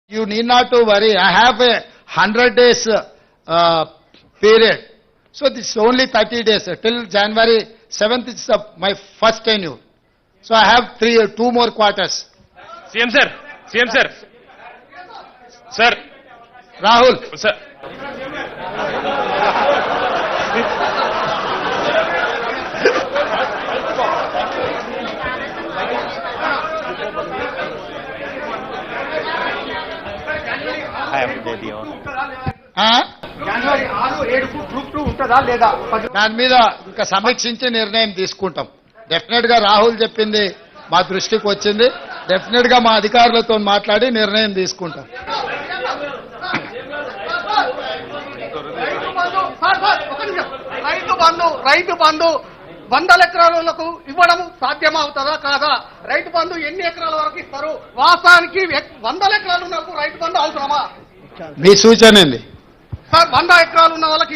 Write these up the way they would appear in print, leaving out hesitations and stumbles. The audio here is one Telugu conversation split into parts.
You need not to worry. I have a 100 days period. So this is only 30 days. Till January 7th is my first tenure. So I have two more quarters. CM sir. CM sir. Sir. Rahul. Sir. I have to do January 6-7 group 2 ఉంటుందా లేదా? దాని మీద ఇంకా సమీక్షించి నిర్ణయం తీసుకుంటాం. డెఫినెట్ గా రాహుల్ చెప్పింది మా దృష్టికి వచ్చింది. డెఫినెట్ గా మా అధికారులతో మాట్లాడి నిర్ణయం తీసుకుంటాం. రైతు బంధు 100 ఎకరాలకు ఇవ్వడం సాధ్యమవుతుందా కాదా? రైతు బంధు ఎన్ని ఎకరాల వరకు ఇస్తారు? వాస్తవానికి 100 ఎకరాలు ఉన్నప్పుడు రైతు బంధు అవసరమా? మీ సూచన ఏంది? సార్ 100 ఎకరాలు ఉన్న వాళ్ళకి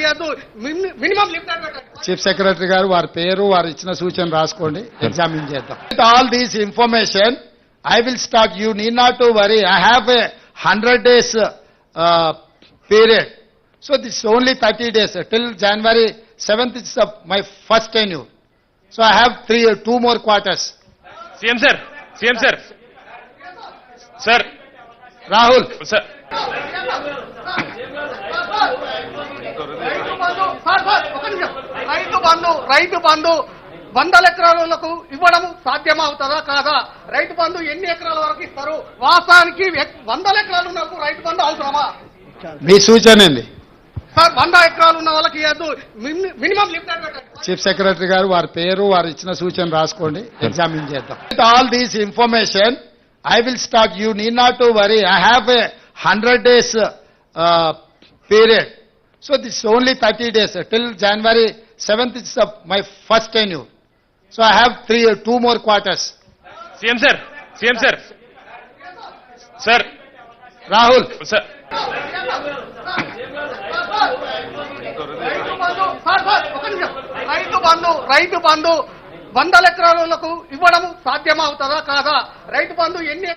మినిమం లిమిట్. చీఫ్ సెక్రటరీ గారు వారి పేరు వారు ఇచ్చిన సూచన రాసుకోండి, ఎగ్జామిన్ చేద్దాం. With all these information I will start. You need not to worry. I have a 100 days period. So this is only 30 days. Till January 7th is my first tenure. So I have two more quarters. CM sir. CM sir. Sir. Rahul. Sir. Rythu Bandhu 100 ఎకరాలకు ఇవ్వడం సాధ్యమవుతుందా కాదా? రైతు బంధు ఎన్ని ఎకరాల వరకు ఇస్తారు? వాస్తవానికి 100 ఎకరాలు ఉన్నప్పుడు రైతు బంధు అవసరమా? మీ సూచన ఏంది? సార్ 100 ఎకరాలు ఉన్న వాళ్ళకి మినిమం లిమిట్. చీఫ్ సెక్రటరీ గారు వారి పేరు వారు ఇచ్చిన సూచన రాసుకోండి, ఎగ్జామిన్ చేద్దాం. With all these information I will start. You need not to worry. I have a 100 days period. So this is only 30 days. Till January 7th is my first tenure. So I have two more quarters. CM sir. CM sir. Sir. Rahul. Sir. Rythu Bandhu 100 ఎకరాలకు ఇవ్వడం సాధ్యమవుతుందా కాదా? రైతు బంధు ఎన్ని